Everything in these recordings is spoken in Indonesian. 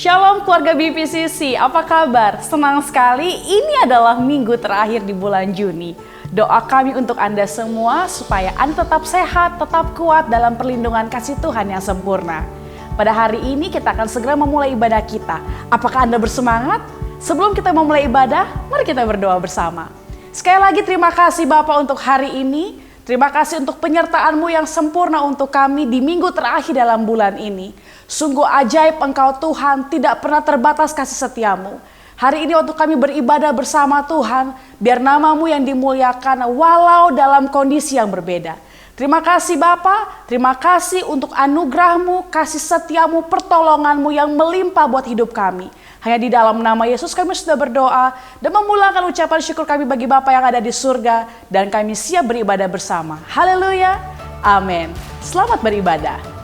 Shalom keluarga BPCC, apa kabar? Senang sekali, ini adalah minggu terakhir di bulan Juni. Doa kami untuk Anda semua supaya Anda tetap sehat, tetap kuat dalam perlindungan kasih Tuhan yang sempurna. Pada hari ini kita akan segera memulai ibadah kita. Apakah Anda bersemangat? Sebelum kita memulai ibadah, mari kita berdoa bersama. Sekali lagi terima kasih Bapak untuk hari ini. Terima kasih untuk penyertaan-Mu yang sempurna untuk kami di minggu terakhir dalam bulan ini. Sungguh ajaib Engkau Tuhan, tidak pernah terbatas kasih setia-Mu. Hari ini waktu kami beribadah bersama Tuhan, biar nama-Mu yang dimuliakan walau dalam kondisi yang berbeda. Terima kasih Bapa, terima kasih untuk anugerah-Mu, kasih setia-Mu, pertolongan-Mu yang melimpah buat hidup kami. Hanya di dalam nama Yesus kami sudah berdoa dan memulangkan ucapan syukur kami bagi Bapa yang ada di surga, dan kami siap beribadah bersama. Haleluya, amin. Selamat beribadah.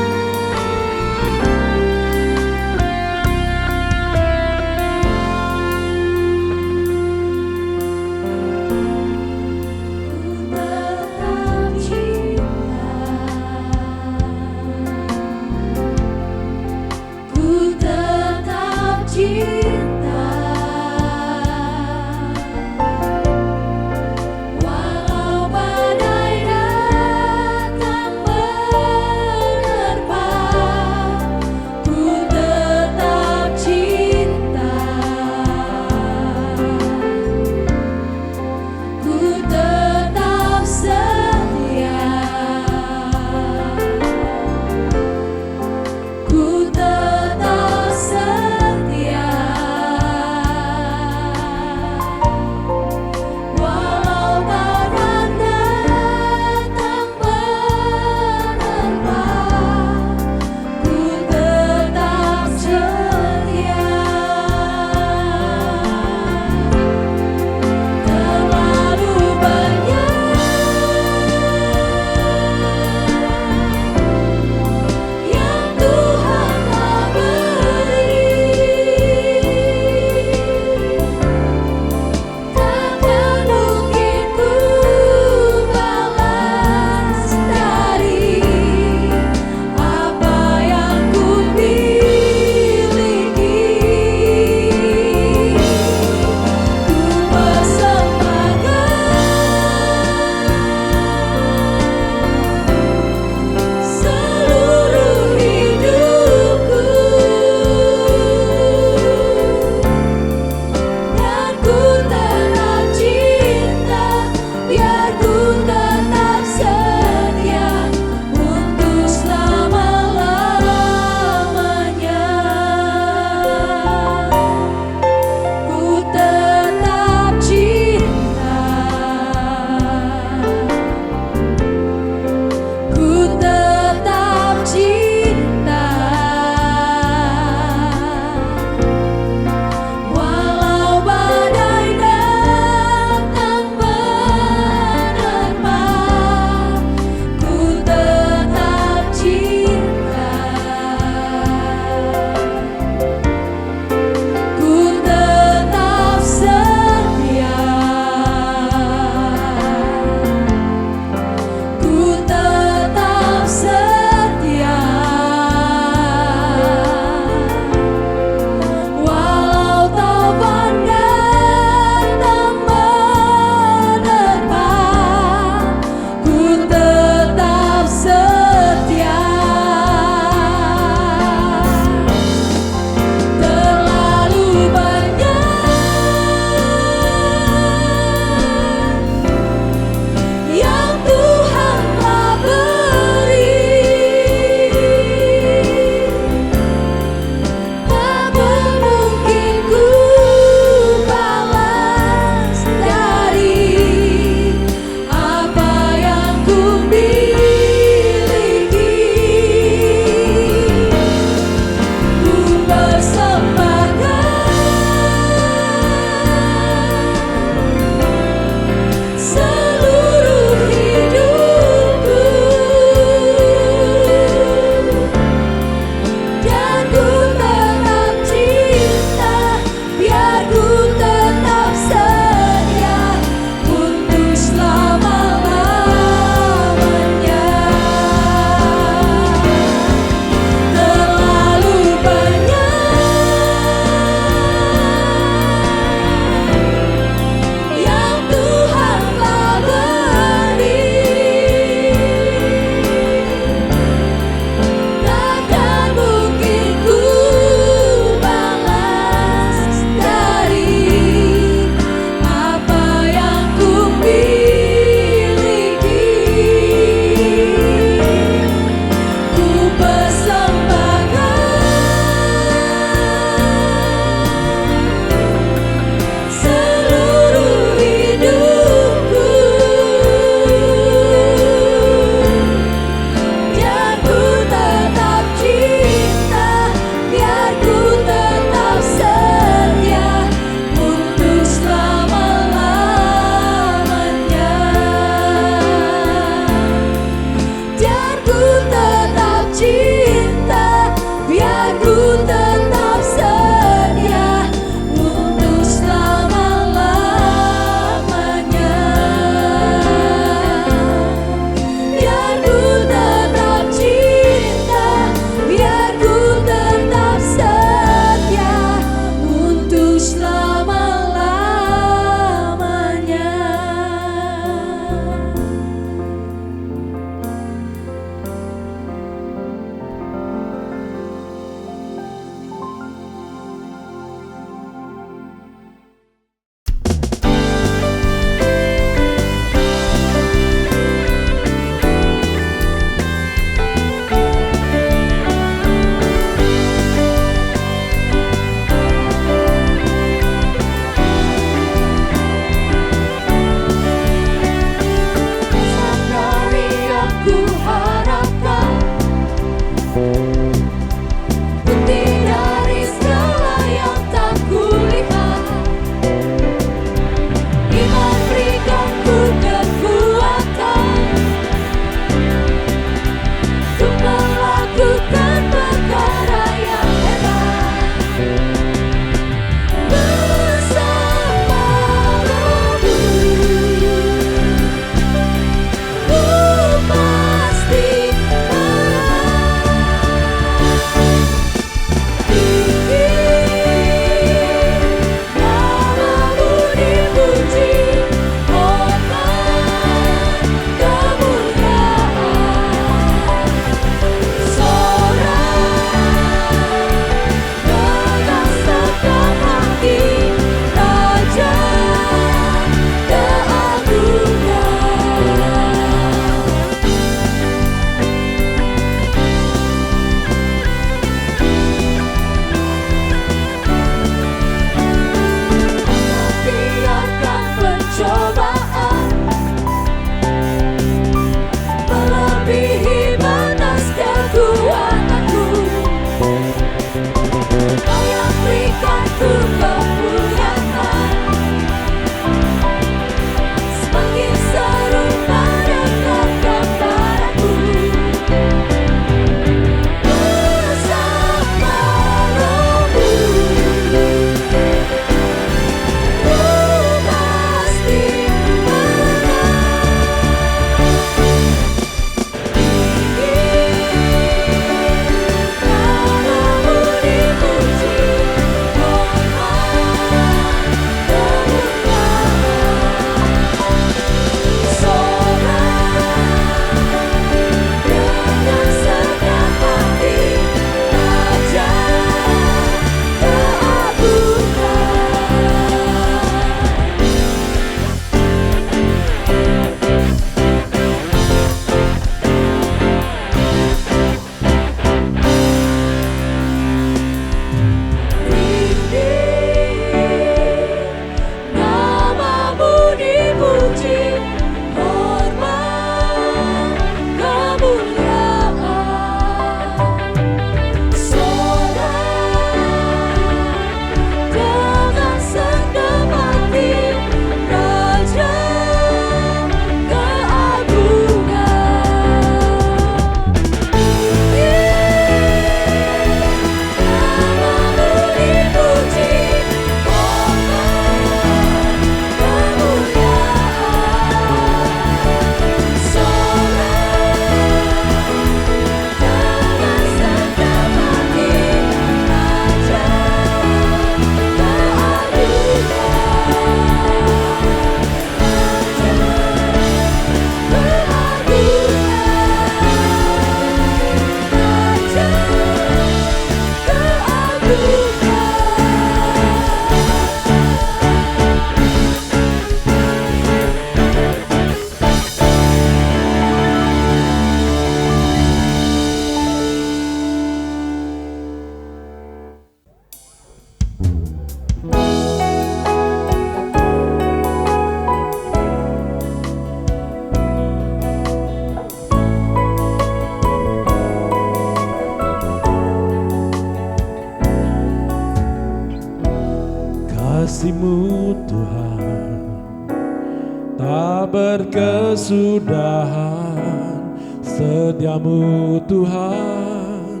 tak berkesudahan, setiamu Tuhan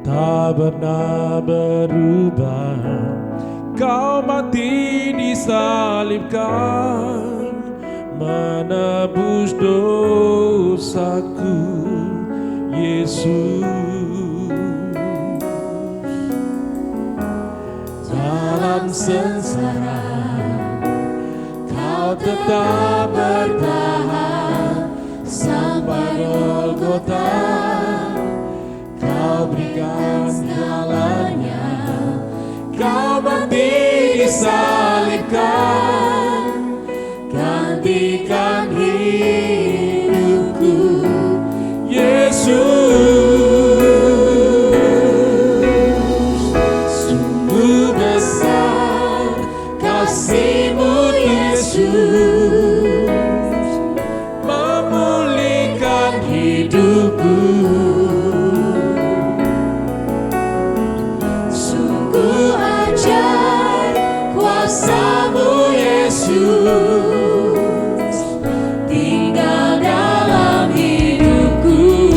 tak pernah berubah. Kau mati disalibkan, menebus dosaku, Yesus. Dalam sengsara Kau tetap bertahan sampai Golgota. Kau berikan segalanya, Kau mati disalibkan, gantikan hidupku, Yesus. Sungguh besar kasih-Mu, Yesus, memulihkan hidupku. Sungguh ajaib kuasa-Mu, Yesus, tinggal dalam hidupku.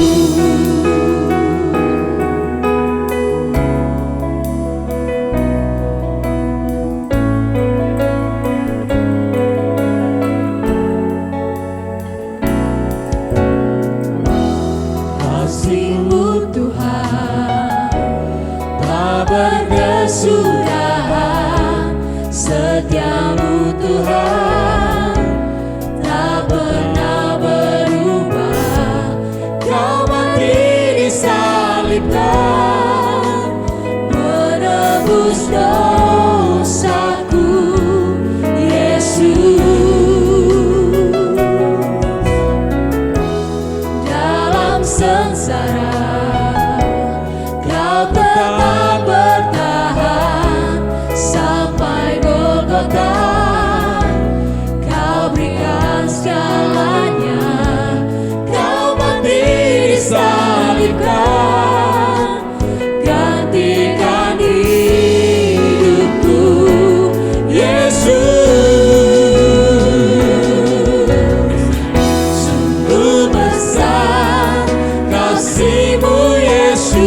Kasih-Mu Tuhan tak berkesudahan, setia-Mu Tuhan tak pernah berubah. Kau mati disalibkan, menebus dosaku, Yesus. Dalam sengsara Kau tetap bertahan sampai Golgota. Kau berikan segalanya, Kau mati disalibkan, gantikan hidupku, Yesus. Sungguh besar kasih-Mu, Yesus,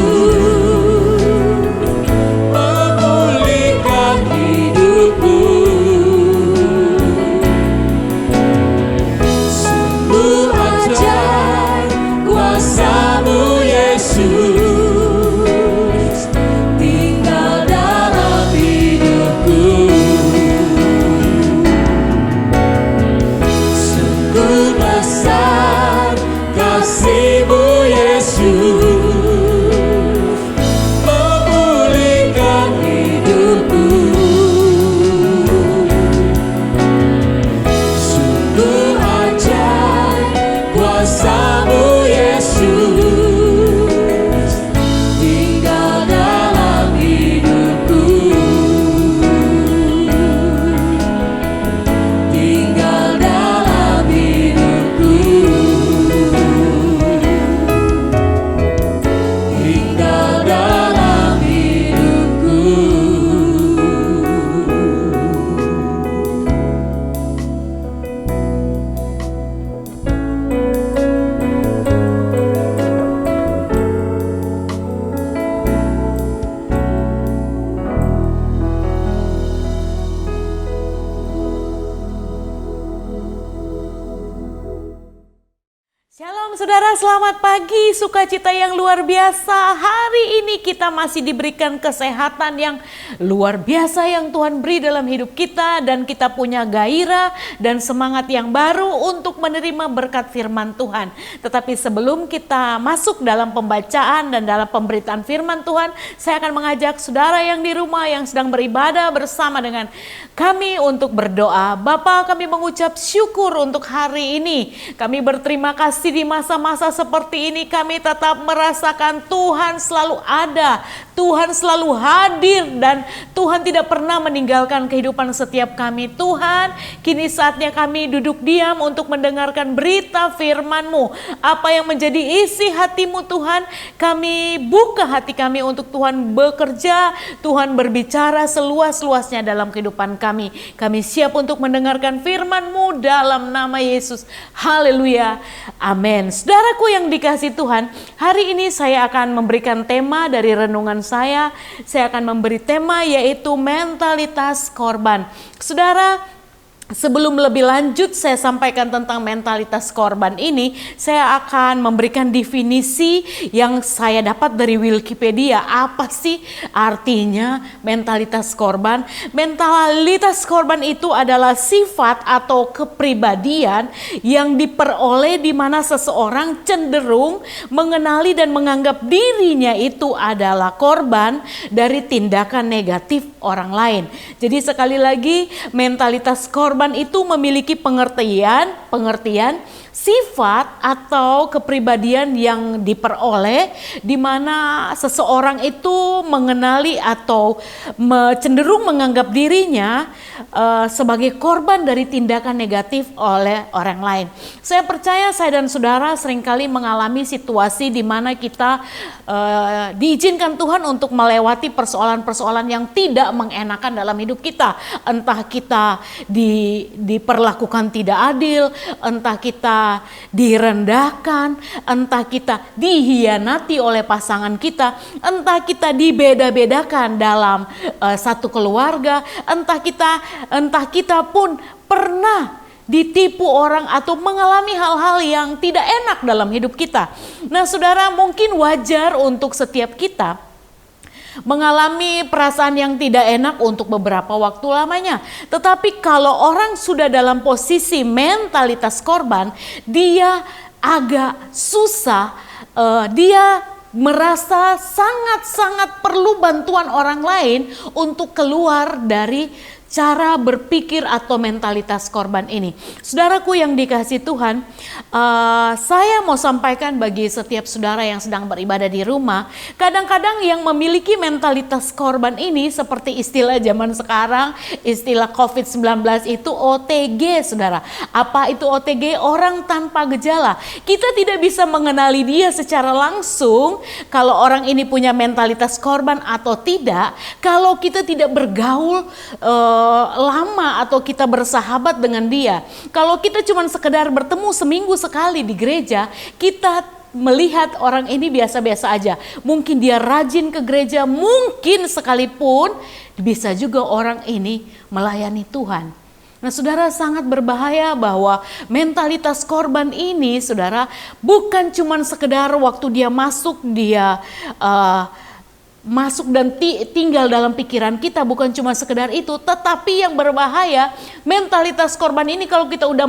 memulihkan hidupku. Sungguh ajaib kuasa-Mu, Yesus, tinggal dalam hidupku. Sungguh besar kasih-Mu, Yesus, memulihkan hidupku. Sungguh ajaib kuasa-Mu, Yesus, tinggal dalam hidupku. Tinggal dalam hidupku. Tinggal dalam hidupku. Shalom saudara, selamat pagi, sukacita yang luar biasa. Hari ini kita masih diberikan kesehatan yang luar biasa yang Tuhan beri dalam hidup kita. Dan kita punya gairah dan semangat yang baru untuk menerima berkat firman Tuhan. Tetapi sebelum kita masuk dalam pembacaan dan dalam pemberitaan firman Tuhan, saya akan mengajak saudara yang di rumah yang sedang beribadah bersama dengan kami untuk berdoa. Bapa, kami mengucap syukur untuk hari ini. Kami berterima kasih di masa-masa seperti ini kami tetap merasakan Tuhan selalu ada. Tuhan selalu hadir dan Tuhan tidak pernah meninggalkan kehidupan setiap kami. Tuhan, kini saatnya kami duduk diam untuk mendengarkan berita firman-Mu. Apa yang menjadi isi hati-Mu Tuhan, kami buka hati kami untuk Tuhan bekerja, Tuhan berbicara seluas-luasnya dalam kehidupan kami. Kami siap untuk mendengarkan firman-Mu dalam nama Yesus. Haleluya. Amin. Saudaraku yang dikasihi Tuhan, hari ini saya akan memberikan tema dari renungan saya. Saya akan memberi tema yaitu mentalitas korban. Saudara, sebelum lebih lanjut saya sampaikan tentang mentalitas korban ini, saya akan memberikan definisi yang saya dapat dari Wikipedia. Apa sih artinya mentalitas korban? Mentalitas korban itu adalah sifat atau kepribadian yang diperoleh di mana seseorang cenderung mengenali dan menganggap dirinya itu adalah korban dari tindakan negatif orang lain. Jadi sekali lagi, mentalitas korban itu memiliki pengertian sifat atau kepribadian yang diperoleh di mana seseorang itu mengenali atau cenderung menganggap dirinya sebagai korban dari tindakan negatif oleh orang lain. Saya percaya saya dan saudara seringkali mengalami situasi di mana kita diizinkan Tuhan untuk melewati persoalan-persoalan yang tidak mengenakan dalam hidup kita. Entah kita diperlakukan tidak adil, entah kita direndahkan, entah kita dihianati oleh pasangan kita, entah kita dibeda-bedakan dalam satu keluarga, entah kita pun pernah ditipu orang atau mengalami hal-hal yang tidak enak dalam hidup kita. Nah, saudara, mungkin wajar untuk setiap kita mengalami perasaan yang tidak enak untuk beberapa waktu lamanya. Tetapi kalau orang sudah dalam posisi mentalitas korban, dia agak susah, dia merasa sangat-sangat perlu bantuan orang lain untuk keluar dari cara berpikir atau mentalitas korban ini. Saudaraku yang dikasihi Tuhan, saya mau sampaikan bagi setiap saudara yang sedang beribadah di rumah, kadang-kadang yang memiliki mentalitas korban ini seperti istilah zaman sekarang, istilah COVID-19 itu OTG, saudara. Apa itu OTG? Orang tanpa gejala. Kita tidak bisa mengenali dia secara langsung kalau orang ini punya mentalitas korban atau tidak, kalau kita tidak bergaul lama atau kita bersahabat dengan dia. Kalau kita cuma sekedar bertemu seminggu sekali di gereja, kita melihat orang ini biasa-biasa aja. Mungkin dia rajin ke gereja, mungkin sekalipun bisa juga orang ini melayani Tuhan. Nah, saudara, sangat berbahaya bahwa mentalitas korban ini, saudara, bukan cuma sekedar waktu dia masuk dan tinggal dalam pikiran kita, bukan cuma sekedar itu, tetapi yang berbahaya, mentalitas korban ini kalau kita udah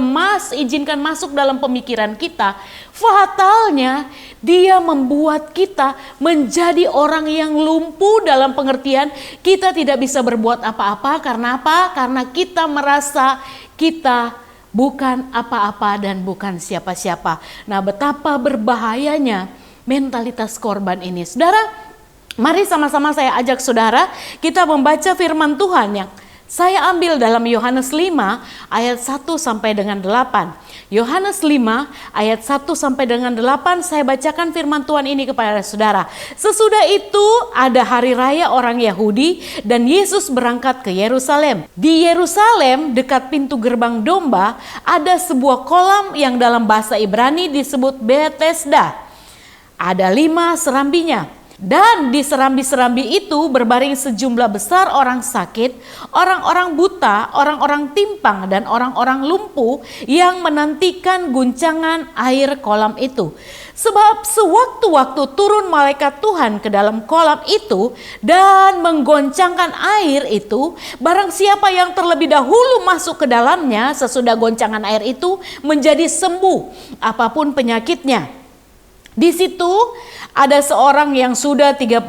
izinkan masuk dalam pemikiran kita, fatalnya dia membuat kita menjadi orang yang lumpuh dalam pengertian kita tidak bisa berbuat apa-apa. Karena apa? Karena kita merasa kita bukan apa-apa dan bukan siapa-siapa. Nah, betapa berbahayanya mentalitas korban ini. Saudara, mari sama-sama saya ajak saudara kita membaca firman Tuhan yang saya ambil dalam Yohanes 5 ayat 1 sampai dengan 8. Yohanes 5 ayat 1 sampai dengan 8, saya bacakan firman Tuhan ini kepada saudara. Sesudah itu ada hari raya orang Yahudi dan Yesus berangkat ke Yerusalem. Di Yerusalem dekat pintu gerbang domba ada sebuah kolam yang dalam bahasa Ibrani disebut Bethesda. Ada 5 serambinya. Dan di serambi-serambi itu berbaring sejumlah besar orang sakit, orang-orang buta, orang-orang timpang, dan orang-orang lumpuh yang menantikan guncangan air kolam itu. Sebab sewaktu-waktu turun malaikat Tuhan ke dalam kolam itu dan menggoncangkan air itu, barang siapa yang terlebih dahulu masuk ke dalamnya sesudah goncangan air itu menjadi sembuh apapun penyakitnya. Di situ ada seorang yang sudah 38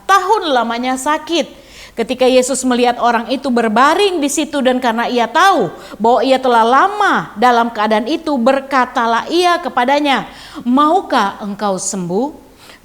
tahun lamanya sakit. Ketika Yesus melihat orang itu berbaring di situ dan karena ia tahu bahwa ia telah lama dalam keadaan itu, berkatalah ia kepadanya, "Maukah engkau sembuh?"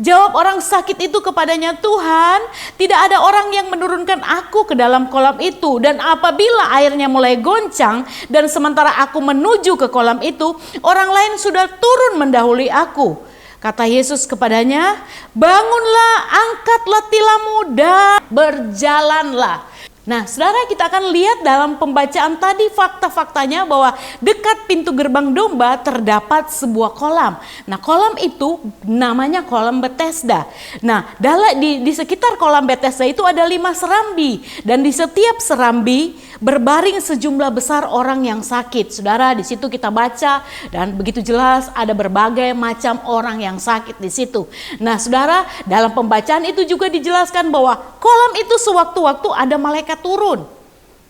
Jawab orang sakit itu kepadanya, "Tuhan, tidak ada orang yang menurunkan aku ke dalam kolam itu. Dan apabila airnya mulai goncang dan sementara aku menuju ke kolam itu, orang lain sudah turun mendahului aku." Kata Yesus kepadanya, "Bangunlah, angkatlah tilammu dan berjalanlah." Nah, saudara, kita akan lihat dalam pembacaan tadi fakta-faktanya bahwa dekat pintu gerbang domba terdapat sebuah kolam. Nah, kolam itu namanya kolam Bethesda. Nah, di sekitar kolam Bethesda itu ada 5 serambi. Dan di setiap serambi berbaring sejumlah besar orang yang sakit. Saudara, di situ kita baca dan begitu jelas ada berbagai macam orang yang sakit di situ. Nah, saudara, dalam pembacaan itu juga dijelaskan bahwa kolam itu sewaktu-waktu ada malaikat turun,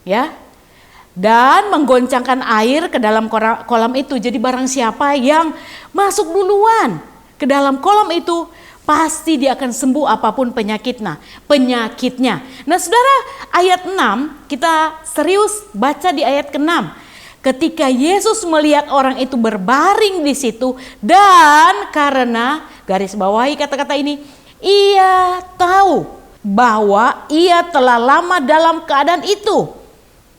ya, dan menggoncangkan air ke dalam kolam itu. Jadi barang siapa yang masuk duluan ke dalam kolam itu, pasti dia akan sembuh apapun penyakitnya. Nah, saudara, ayat 6 kita serius baca di ayat ke-6. Ketika Yesus melihat orang itu berbaring di situ, dan karena, garis bawahi kata-kata ini, ia tahu bahwa ia telah lama dalam keadaan itu.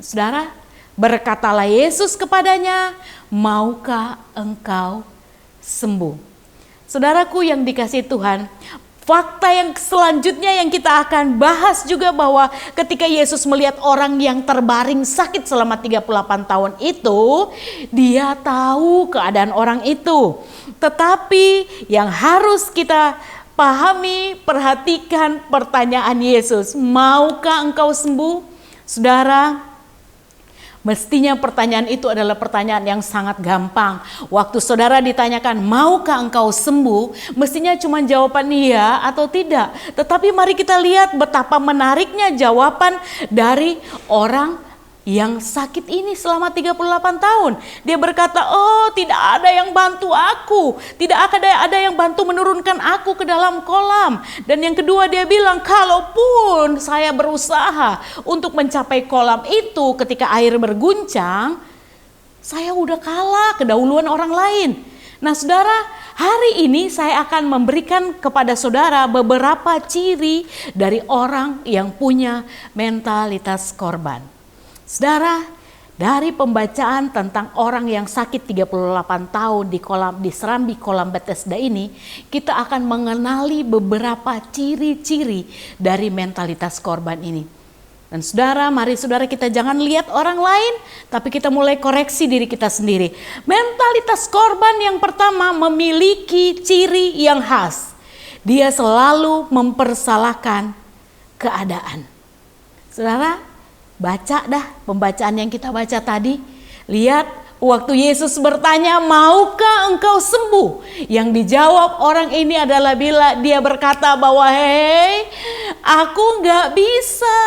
Saudara, berkatalah Yesus kepadanya, "Maukah engkau sembuh?" Saudaraku yang dikasihi Tuhan, fakta yang selanjutnya yang kita akan bahas juga bahwa ketika Yesus melihat orang yang terbaring sakit selama 38 tahun itu, dia tahu keadaan orang itu. Tetapi yang harus kita pahami, perhatikan pertanyaan Yesus, "Maukah engkau sembuh?" Saudara, mestinya pertanyaan itu adalah pertanyaan yang sangat gampang. Waktu saudara ditanyakan, "Maukah engkau sembuh?" mestinya cuma jawaban iya atau tidak. Tetapi mari kita lihat betapa menariknya jawaban dari orang yang sakit ini selama 38 tahun. Dia berkata, "Oh, tidak ada yang bantu aku. Tidak ada yang bantu menurunkan aku ke dalam kolam." Dan yang kedua dia bilang, "Kalaupun saya berusaha untuk mencapai kolam itu ketika air berguncang, saya udah kalah kedahuluan orang lain." Nah, saudara, hari ini saya akan memberikan kepada saudara beberapa ciri dari orang yang punya mentalitas korban. Saudara, dari pembacaan tentang orang yang sakit 38 tahun di serambi kolam Bethesda ini, kita akan mengenali beberapa ciri-ciri dari mentalitas korban ini. Dan saudara, mari saudara kita jangan lihat orang lain, tapi kita mulai koreksi diri kita sendiri. Mentalitas korban yang pertama memiliki ciri yang khas. Dia selalu mempersalahkan keadaan. Saudara, baca dah pembacaan yang kita baca tadi. Lihat waktu Yesus bertanya, "Maukah engkau sembuh?" Yang dijawab orang ini adalah bila dia berkata bahwa, "Hei, aku gak bisa.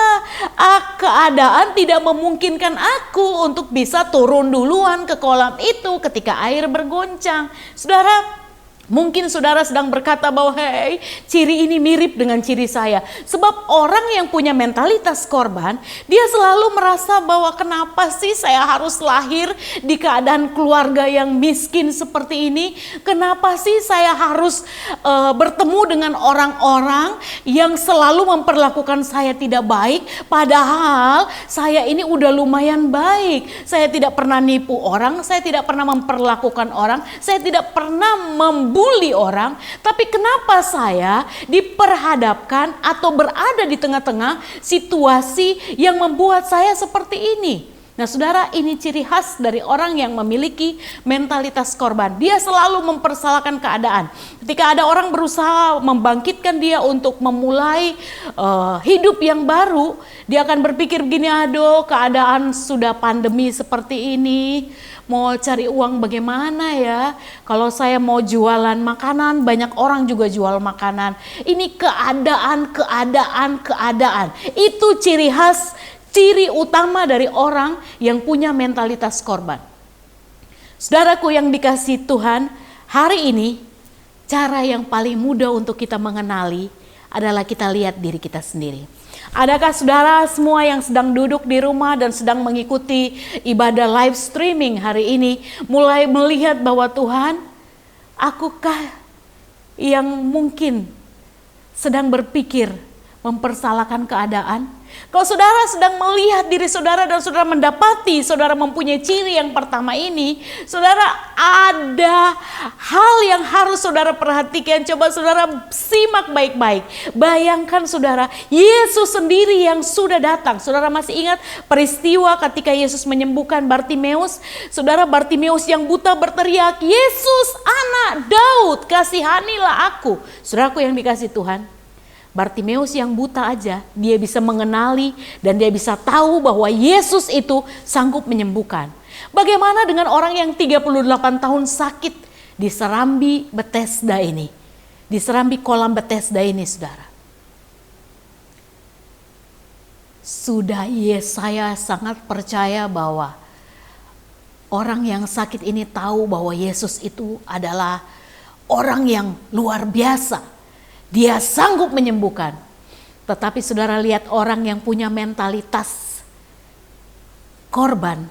Keadaan tidak memungkinkan aku untuk bisa turun duluan ke kolam itu ketika air bergoncang." Saudara, mungkin saudara sedang berkata bahwa, "Hei, ciri ini mirip dengan ciri saya." Sebab orang yang punya mentalitas korban, dia selalu merasa bahwa kenapa sih saya harus lahir di keadaan keluarga yang miskin seperti ini? Kenapa sih saya harus bertemu dengan orang-orang yang selalu memperlakukan saya tidak baik? Padahal saya ini udah lumayan baik. Saya tidak pernah nipu orang, saya tidak pernah memperlakukan orang, saya tidak pernah membuli orang, tapi kenapa saya diperhadapkan atau berada di tengah-tengah situasi yang membuat saya seperti ini? Nah, saudara, ini ciri khas dari orang yang memiliki mentalitas korban. Dia selalu mempersalahkan keadaan. Ketika ada orang berusaha membangkitkan dia untuk memulai hidup yang baru, dia akan berpikir begini, "Aduh, keadaan sudah pandemi seperti ini. Mau cari uang bagaimana ya? Kalau saya mau jualan makanan, banyak orang juga jual makanan. Ini keadaan. Itu ciri khas, ciri utama dari orang yang punya mentalitas korban. Saudaraku yang dikasihi Tuhan, hari ini cara yang paling mudah untuk kita mengenali adalah kita lihat diri kita sendiri. Adakah saudara semua yang sedang duduk di rumah dan sedang mengikuti ibadah live streaming hari ini mulai melihat bahwa Tuhan, akukah yang mungkin sedang berpikir mempersalahkan keadaan, kalau saudara sedang melihat diri saudara dan saudara mendapati saudara mempunyai ciri yang pertama ini, saudara ada hal yang harus saudara perhatikan. Coba saudara simak baik-baik. Bayangkan saudara, Yesus sendiri yang sudah datang. Saudara masih ingat peristiwa ketika Yesus menyembuhkan Bartimeus? Saudara, Bartimeus yang buta berteriak, "Yesus, anak Daud, kasihanilah aku." Saudaraku yang dikasih Tuhan, Bartimeus yang buta aja, dia bisa mengenali dan dia bisa tahu bahwa Yesus itu sanggup menyembuhkan. Bagaimana dengan orang yang 38 tahun sakit di serambi Bethesda ini? Di serambi kolam Bethesda ini, saudara. Sudah Yesaya sangat percaya bahwa orang yang sakit ini tahu bahwa Yesus itu adalah orang yang luar biasa. Dia sanggup menyembuhkan. Tetapi saudara lihat orang yang punya mentalitas korban.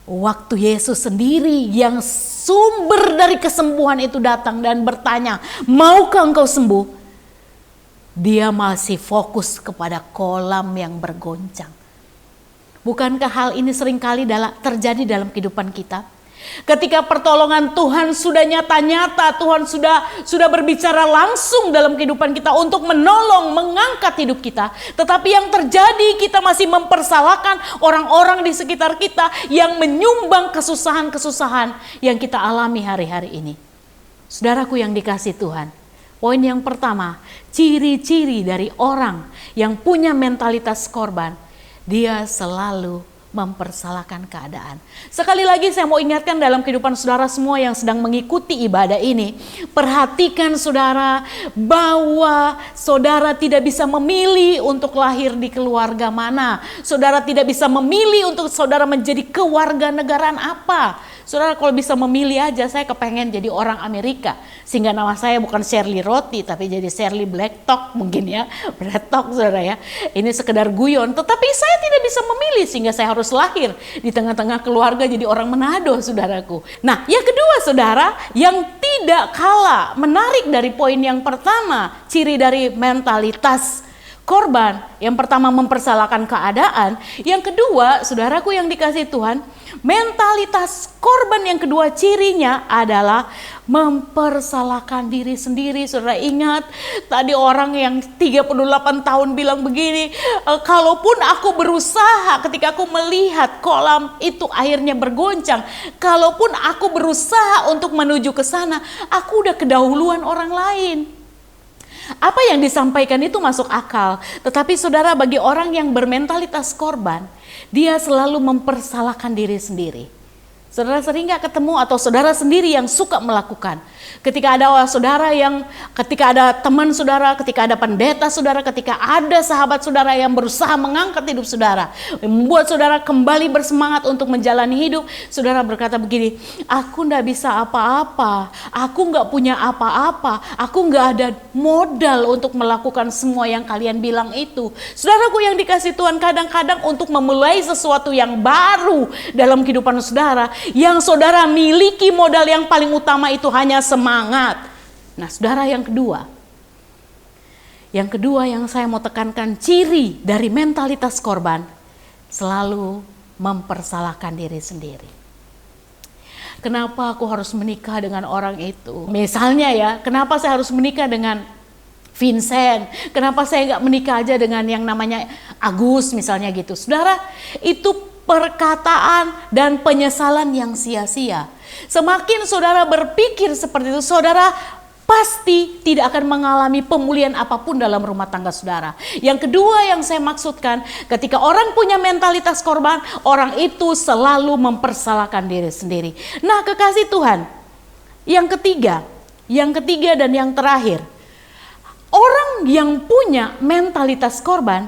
Waktu Yesus sendiri yang sumber dari kesembuhan itu datang dan bertanya, "Maukah engkau sembuh?" Dia masih fokus kepada kolam yang bergoncang. Bukankah hal ini seringkali terjadi dalam kehidupan kita? Ketika pertolongan Tuhan sudah nyata-nyata, Tuhan sudah berbicara langsung dalam kehidupan kita untuk menolong, mengangkat hidup kita. Tetapi yang terjadi, kita masih mempersalahkan orang-orang di sekitar kita yang menyumbang kesusahan-kesusahan yang kita alami hari-hari ini. Saudaraku yang dikasih Tuhan, poin yang pertama, ciri-ciri dari orang yang punya mentalitas korban, dia selalu mempersalahkan keadaan. Sekali lagi saya mau ingatkan dalam kehidupan saudara semua yang sedang mengikuti ibadah ini, perhatikan saudara bahwa saudara tidak bisa memilih untuk lahir di keluarga mana. Saudara tidak bisa memilih untuk saudara menjadi kewarganegaraan apa. Saudara kalau bisa memilih aja, saya kepengen jadi orang Amerika. Sehingga nama saya bukan Shirley Roti, tapi jadi Shirley Blackstock mungkin ya. Blackstock saudara ya. Ini sekedar guyon, tetapi saya tidak bisa memilih sehingga saya harus lahir di tengah-tengah keluarga jadi orang Manado saudaraku. Nah yang kedua saudara, yang tidak kalah menarik dari poin yang pertama, ciri dari mentalitas korban. Yang pertama mempersalahkan keadaan, yang kedua saudaraku yang dikasih Tuhan, mentalitas korban yang kedua cirinya adalah mempersalahkan diri sendiri. Saudara ingat tadi orang yang 38 tahun bilang begini, kalaupun aku berusaha, ketika aku melihat kolam itu airnya bergoncang, kalaupun aku berusaha untuk menuju ke sana, aku udah kedahuluan orang lain. Apa yang disampaikan itu masuk akal, tetapi saudara bagi orang yang bermentalitas korban, dia selalu mempersalahkan diri sendiri. Saudara sering gak ketemu atau saudara sendiri yang suka melakukan? Ketika ada ketika ada teman saudara, ketika ada pendeta saudara, ketika ada sahabat saudara yang berusaha mengangkat hidup saudara, membuat saudara kembali bersemangat untuk menjalani hidup, saudara berkata begini, aku gak bisa apa-apa, aku gak punya apa-apa, aku gak ada modal untuk melakukan semua yang kalian bilang itu. Saudaraku yang dikasih Tuhan, kadang-kadang untuk memulai sesuatu yang baru dalam kehidupan saudara, yang saudara miliki modal yang paling utama itu hanya semangat. Nah saudara yang kedua yang saya mau tekankan, ciri dari mentalitas korban, selalu mempersalahkan diri sendiri. Kenapa aku harus menikah dengan orang itu? Misalnya ya, kenapa saya harus menikah dengan Vincent? Kenapa saya gak menikah aja dengan yang namanya Agus misalnya gitu. Saudara, itu perkataan dan penyesalan yang sia-sia. Semakin saudara berpikir seperti itu, saudara pasti tidak akan mengalami pemulihan apapun dalam rumah tangga saudara. Yang kedua yang saya maksudkan, ketika orang punya mentalitas korban, orang itu selalu mempersalahkan diri sendiri. Nah kekasih Tuhan, yang ketiga dan yang terakhir, orang yang punya mentalitas korban,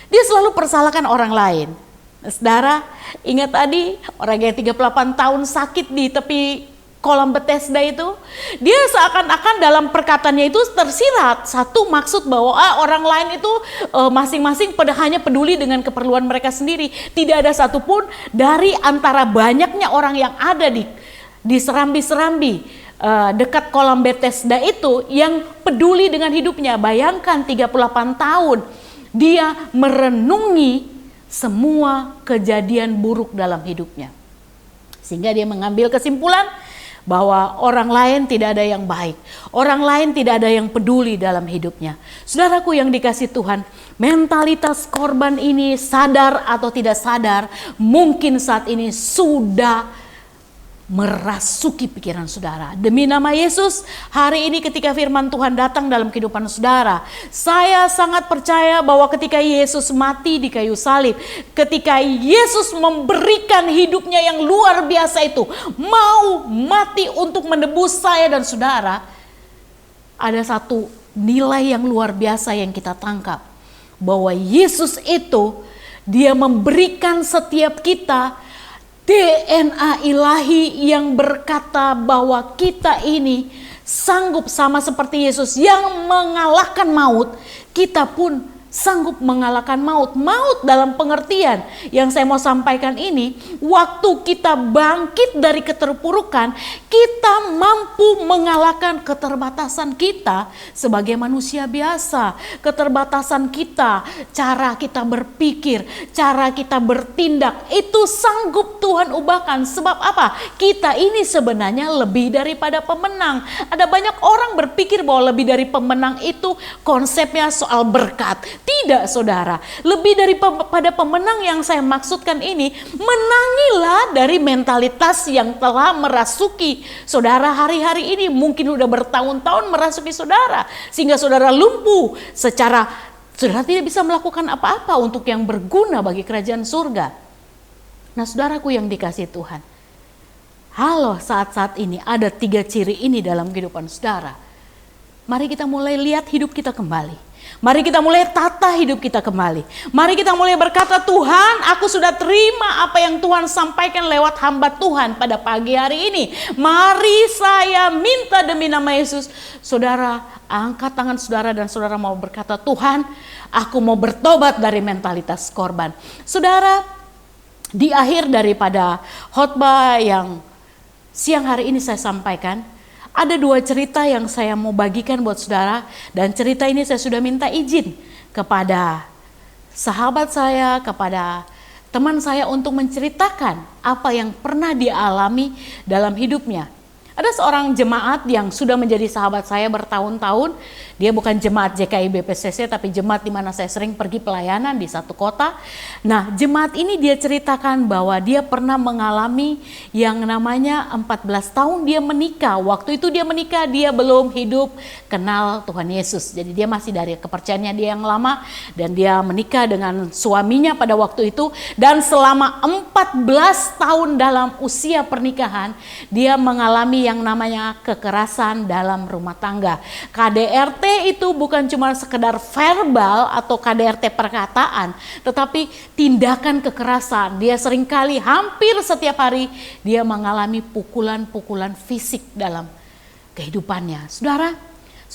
dia selalu persalahkan orang lain. Saudara, ingat tadi orang yang 38 tahun sakit di tepi kolam Bethesda itu, dia seakan-akan dalam perkataannya itu tersirat satu maksud bahwa orang lain itu masing-masing hanya peduli dengan keperluan mereka sendiri. Tidak ada satupun dari antara banyaknya orang yang ada di di serambi-serambi dekat kolam Bethesda itu yang peduli dengan hidupnya. Bayangkan 38 tahun dia merenungi semua kejadian buruk dalam hidupnya. Sehingga dia mengambil kesimpulan bahwa orang lain tidak ada yang baik. Orang lain tidak ada yang peduli dalam hidupnya. Saudaraku yang dikasihi Tuhan, mentalitas korban ini sadar atau tidak sadar, mungkin saat ini sudah merasuki pikiran saudara. Demi nama Yesus, hari ini ketika firman Tuhan datang dalam kehidupan saudara, saya sangat percaya bahwa ketika Yesus mati di kayu salib, ketika Yesus memberikan hidupnya yang luar biasa itu, mau mati untuk menebus saya dan saudara, ada satu nilai yang luar biasa yang kita tangkap, bahwa Yesus itu dia memberikan setiap kita DNA ilahi yang berkata bahwa kita ini sanggup sama seperti Yesus yang mengalahkan maut, kita pun sanggup mengalahkan maut. Maut dalam pengertian yang saya mau sampaikan ini, waktu kita bangkit dari keterpurukan, kita mampu mengalahkan keterbatasan kita sebagai manusia biasa. Keterbatasan kita, cara kita berpikir, cara kita bertindak, itu sanggup Tuhan ubahkan. Sebab apa? Kita ini sebenarnya lebih daripada pemenang. Ada banyak orang berpikir bahwa lebih dari pemenang itu konsepnya soal berkat. Tidak, saudara. Lebih daripada pemenang yang saya maksudkan ini, menangilah dari mentalitas yang telah merasuki saudara hari-hari ini. Mungkin udah bertahun-tahun merasuki saudara, sehingga saudara lumpuh secara saudara tidak bisa melakukan apa-apa untuk yang berguna bagi kerajaan surga. Nah, saudaraku yang dikasihi Tuhan, halo, saat-saat ini ada 3 ciri ini dalam kehidupan saudara. Mari kita mulai lihat hidup kita kembali. Mari kita mulai tata hidup kita kembali. Mari kita mulai berkata, Tuhan, aku sudah terima apa yang Tuhan sampaikan lewat hamba Tuhan pada pagi hari ini. Mari saya minta demi nama Yesus, saudara angkat tangan saudara dan saudara mau berkata, Tuhan, aku mau bertobat dari mentalitas korban. Saudara, di akhir daripada khotbah yang siang hari ini saya sampaikan, ada 2 cerita yang saya mau bagikan buat saudara, dan cerita ini saya sudah minta izin kepada sahabat saya, kepada teman saya untuk menceritakan apa yang pernah dia alami dalam hidupnya. Ada seorang jemaat yang sudah menjadi sahabat saya bertahun-tahun. Dia bukan jemaat JKI BPCC, tapi jemaat di mana saya sering pergi pelayanan di satu kota. Nah, jemaat ini dia ceritakan bahwa dia pernah mengalami yang namanya 14 tahun dia menikah. Waktu itu dia menikah, dia belum hidup kenal Tuhan Yesus. Jadi dia masih dari kepercayaannya dia yang lama, dan dia menikah dengan suaminya pada waktu itu. Dan selama 14 tahun dalam usia pernikahan, dia mengalami yang namanya kekerasan dalam rumah tangga. KDRT itu bukan cuma sekedar verbal atau KDRT perkataan, tetapi tindakan kekerasan. Dia seringkali hampir setiap hari dia mengalami pukulan-pukulan fisik dalam kehidupannya. Saudara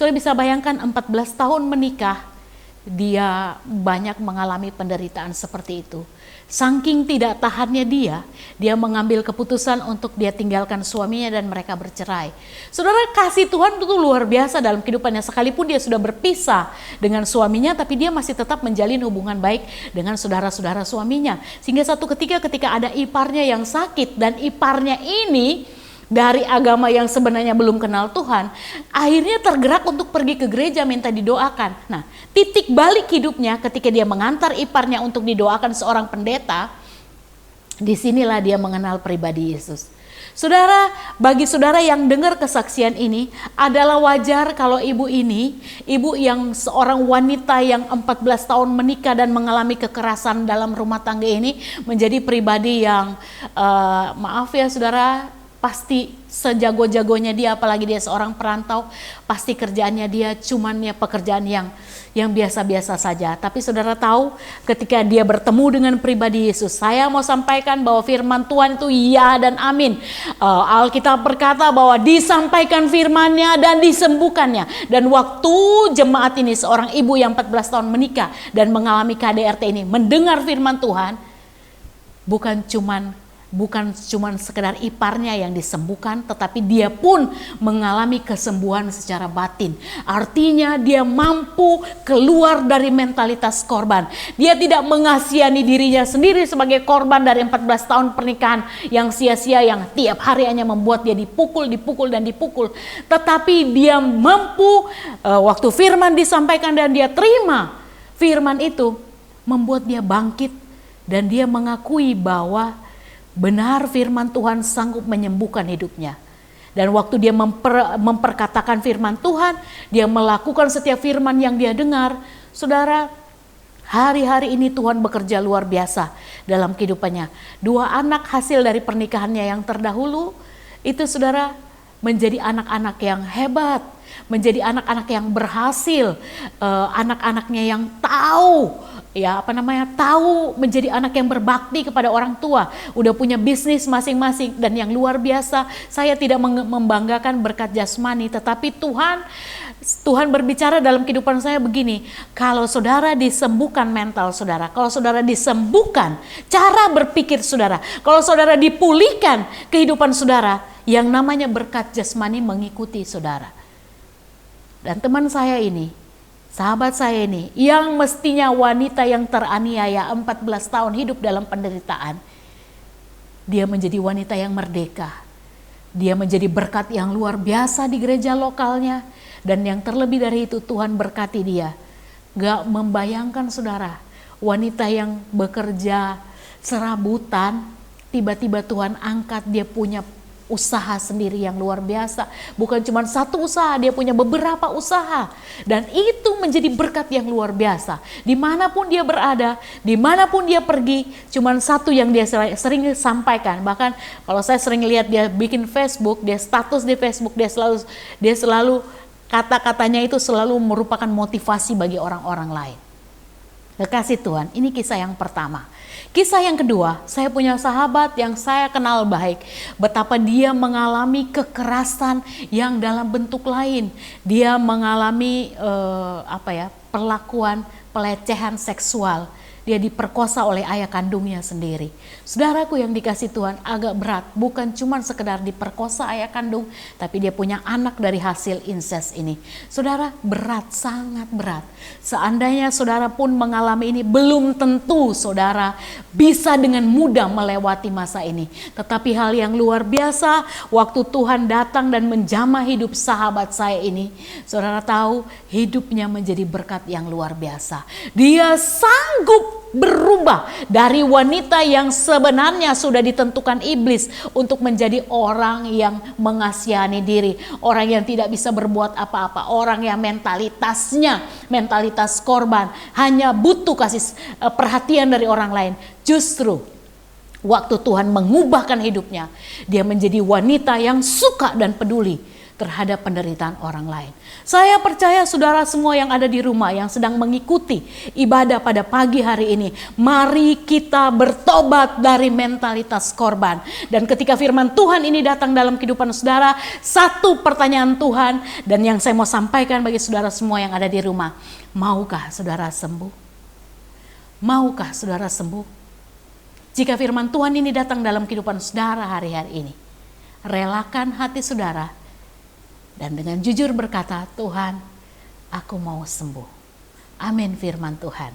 bisa bayangkan 14 tahun menikah, dia banyak mengalami penderitaan seperti itu. Saking tidak tahannya dia mengambil keputusan untuk dia tinggalkan suaminya dan mereka bercerai. Saudara, kasih Tuhan itu luar biasa dalam kehidupannya. Sekalipun dia sudah berpisah dengan suaminya, tapi dia masih tetap menjalin hubungan baik dengan saudara-saudara suaminya. Sehingga satu ketika ada iparnya yang sakit, dan iparnya ini dari agama yang sebenarnya belum kenal Tuhan, akhirnya tergerak untuk pergi ke gereja minta didoakan. Nah, titik balik hidupnya ketika dia mengantar iparnya untuk didoakan seorang pendeta, disinilah dia mengenal pribadi Yesus. Saudara, bagi saudara yang dengar kesaksian ini, adalah wajar kalau ibu yang seorang wanita yang 14 tahun menikah dan mengalami kekerasan dalam rumah tangga ini, menjadi pribadi yang maaf ya saudara, pasti sejago-jagonya dia, apalagi dia seorang perantau, pasti kerjaannya dia cuman ya pekerjaan yang biasa-biasa saja. Tapi saudara tahu, ketika dia bertemu dengan pribadi Yesus, saya mau sampaikan bahwa firman Tuhan itu ya dan amin. Alkitab berkata bahwa disampaikan firman-Nya dan disembuhkannya. Dan waktu jemaat ini, seorang ibu yang 14 tahun menikah dan mengalami KDRT ini, mendengar firman Tuhan, bukan cuman bukan cuma sekedar iparnya yang disembuhkan, tetapi dia pun mengalami kesembuhan secara batin. Artinya dia mampu keluar dari mentalitas korban. Dia tidak mengasihani dirinya sendiri sebagai korban dari 14 tahun pernikahan yang sia-sia, yang tiap hari hanya membuat dia dipukul, dan dipukul. Tetapi dia mampu, waktu firman disampaikan dan dia terima firman itu, membuat dia bangkit dan dia mengakui bahwa benar firman Tuhan sanggup menyembuhkan hidupnya. Dan waktu dia memperkatakan firman Tuhan, dia melakukan setiap firman yang dia dengar. Saudara, hari-hari ini Tuhan bekerja luar biasa dalam kehidupannya. 2 anak hasil dari pernikahannya yang terdahulu, itu saudara menjadi anak-anak yang hebat, menjadi anak-anak yang berhasil, anak-anaknya yang tahu, tahu menjadi anak yang berbakti kepada orang tua, udah punya bisnis masing-masing. Dan yang luar biasa, saya tidak membanggakan berkat jasmani, tetapi Tuhan berbicara dalam kehidupan saya begini, kalau saudara disembuhkan mental saudara, kalau saudara disembuhkan cara berpikir saudara, kalau saudara dipulihkan kehidupan saudara, yang namanya berkat jasmani mengikuti saudara. Dan teman saya ini, sahabat saya ini, yang mestinya wanita yang teraniaya 14 tahun hidup dalam penderitaan, dia menjadi wanita yang merdeka. Dia menjadi berkat yang luar biasa di gereja lokalnya. Dan yang terlebih dari itu, Tuhan berkati dia. Gak membayangkan saudara, wanita yang bekerja serabutan, tiba-tiba Tuhan angkat, dia punya usaha sendiri yang luar biasa. Bukan cuma satu usaha, dia punya beberapa usaha. Dan itu menjadi berkat yang luar biasa. Dimanapun dia berada, dimanapun dia pergi, cuma satu yang dia sering sampaikan. Bahkan kalau saya sering lihat dia bikin Facebook, dia status di Facebook, dia selalu kata-katanya itu selalu merupakan motivasi bagi orang-orang lain. Kekasih Tuhan, ini kisah yang pertama. Kisah yang kedua, saya punya sahabat yang saya kenal baik. Betapa dia mengalami kekerasan yang dalam bentuk lain. Dia mengalami perlakuan pelecehan seksual. Dia diperkosa oleh ayah kandungnya sendiri. Saudaraku yang dikasih Tuhan, agak berat. Bukan cuma sekedar diperkosa ayah kandung, tapi dia punya anak dari hasil incest ini. Saudara, berat, sangat berat. Seandainya saudara pun mengalami ini, belum tentu saudara bisa dengan mudah melewati masa ini. Tetapi hal yang luar biasa, waktu Tuhan datang dan menjamah hidup sahabat saya ini, saudara tahu hidupnya menjadi berkat yang luar biasa. Dia sanggup berubah dari wanita yang sebenarnya sudah ditentukan iblis untuk menjadi orang yang mengasihani diri, orang yang tidak bisa berbuat apa-apa, orang yang mentalitas korban, hanya butuh kasih perhatian dari orang lain. Justru waktu Tuhan mengubahkan hidupnya, dia menjadi wanita yang suka dan peduli terhadap penderitaan orang lain. Saya percaya saudara semua yang ada di rumah yang sedang mengikuti ibadah pada pagi hari ini, mari kita bertobat dari mentalitas korban. Dan ketika firman Tuhan ini datang dalam kehidupan saudara, satu pertanyaan Tuhan dan yang saya mau sampaikan bagi saudara semua yang ada di rumah, maukah saudara sembuh? Maukah saudara sembuh? Jika firman Tuhan ini datang dalam kehidupan saudara hari-hari ini, relakan hati saudara dan dengan jujur berkata, Tuhan, aku mau sembuh. Amin firman Tuhan.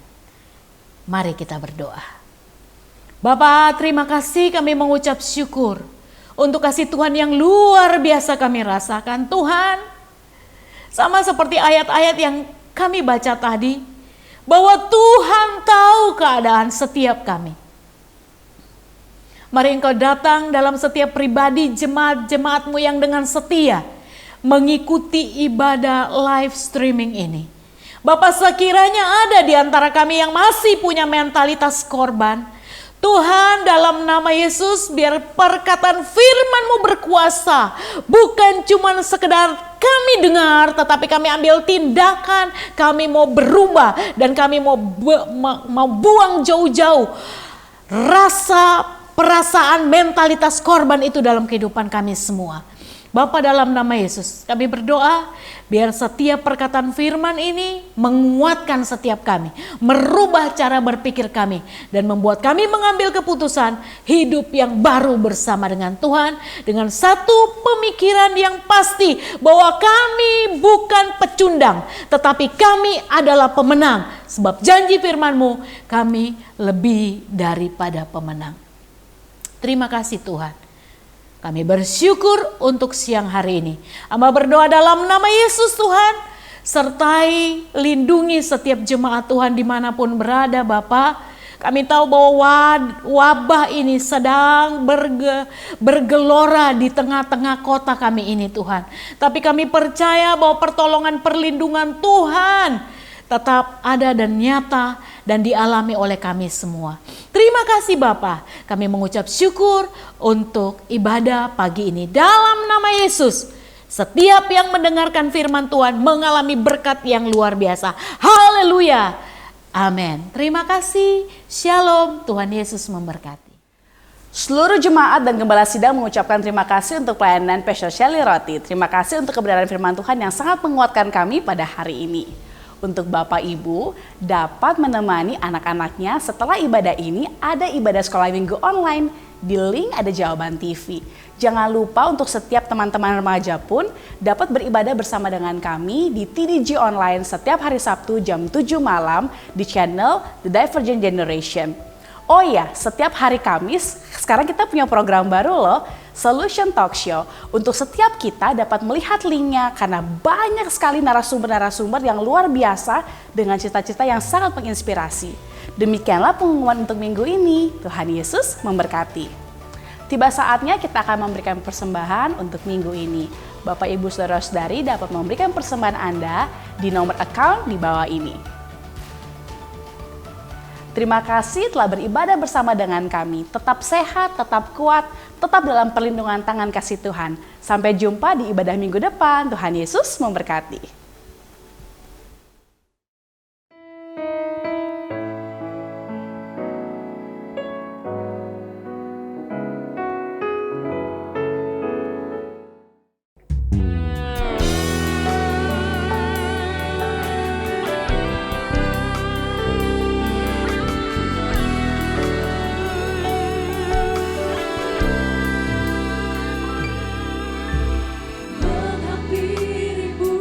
Mari kita berdoa. Bapa, terima kasih, kami mengucap syukur untuk kasih Tuhan yang luar biasa kami rasakan. Tuhan, sama seperti ayat-ayat yang kami baca tadi, bahwa Tuhan tahu keadaan setiap kami. Mari Engkau datang dalam setiap pribadi jemaat-jemaat-Mu yang dengan setia mengikuti ibadah live streaming ini. Bapak, sekiranya ada di antara kami yang masih punya mentalitas korban, Tuhan, dalam nama Yesus, biar perkataan firman-Mu berkuasa. Bukan cuma sekedar kami dengar, tetapi kami ambil tindakan. Kami mau berubah dan kami mau buang jauh-jauh perasaan mentalitas korban itu dalam kehidupan kami semua. Bapa, dalam nama Yesus kami berdoa biar setiap perkataan firman ini menguatkan setiap kami, merubah cara berpikir kami, dan membuat kami mengambil keputusan hidup yang baru bersama dengan Tuhan, dengan satu pemikiran yang pasti bahwa kami bukan pecundang, tetapi kami adalah pemenang, sebab janji firman-Mu kami lebih daripada pemenang. Terima kasih Tuhan. Kami bersyukur untuk siang hari ini. Hamba berdoa dalam nama Yesus Tuhan. Sertai, lindungi setiap jemaat Tuhan dimanapun berada Bapa. Kami tahu bahwa wabah ini sedang bergelora di tengah-tengah kota kami ini Tuhan. Tapi kami percaya bahwa pertolongan perlindungan Tuhan tetap ada dan nyata dan dialami oleh kami semua. Terima kasih Bapa. Kami mengucap syukur untuk ibadah pagi ini. Dalam nama Yesus, setiap yang mendengarkan firman Tuhan mengalami berkat yang luar biasa. Haleluya. Amin. Terima kasih. Shalom. Tuhan Yesus memberkati. Seluruh jemaat dan gembala sidang mengucapkan terima kasih untuk pelayanan Pastor Shelly Roti. Terima kasih untuk kebenaran firman Tuhan yang sangat menguatkan kami pada hari ini. Untuk Bapak Ibu dapat menemani anak-anaknya setelah ibadah ini, ada ibadah sekolah minggu online. Di link ada Jawaban TV. Jangan lupa untuk setiap teman-teman remaja pun dapat beribadah bersama dengan kami di TDG Online setiap hari Sabtu jam 7 malam di channel The Divergent Generation. Oh ya, setiap hari Kamis sekarang kita punya program baru loh, Solution Talk Show. Untuk setiap kita dapat melihat linknya karena banyak sekali narasumber-narasumber yang luar biasa dengan cita-cita yang sangat menginspirasi. Demikianlah pengumuman untuk minggu ini. Tuhan Yesus memberkati. Tiba saatnya kita akan memberikan persembahan untuk minggu ini. Bapak Ibu Saudara-saudari dapat memberikan persembahan Anda di nomor account di bawah ini. Terima kasih telah beribadah bersama dengan kami. Tetap sehat, tetap kuat, tetap dalam perlindungan tangan kasih Tuhan. Sampai jumpa di ibadah minggu depan. Tuhan Yesus memberkati. Menghampirimu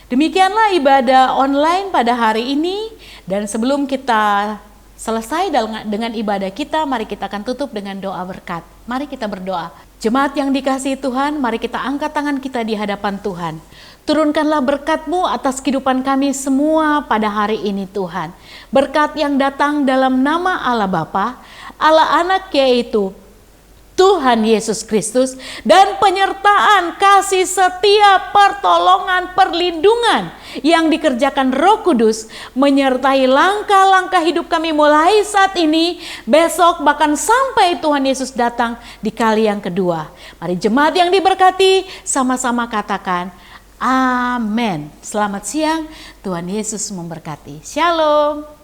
Demikianlah ibadah online pada hari ini, dan sebelum kita selesai dengan ibadah kita, mari kita akan tutup dengan doa berkat. Mari kita berdoa. Jemaat yang dikasihi Tuhan, mari kita angkat tangan kita di hadapan Tuhan. Turunkanlah berkat-Mu atas kehidupan kami semua pada hari ini Tuhan. Berkat yang datang dalam nama Allah Bapa, Allah Anak yaitu Tuhan Yesus Kristus, dan penyertaan kasih setia, pertolongan, perlindungan yang dikerjakan Roh Kudus menyertai langkah-langkah hidup kami mulai saat ini, besok, bahkan sampai Tuhan Yesus datang di kali yang kedua. Mari jemaat yang diberkati sama-sama katakan amin. Selamat siang, Tuhan Yesus memberkati. Shalom.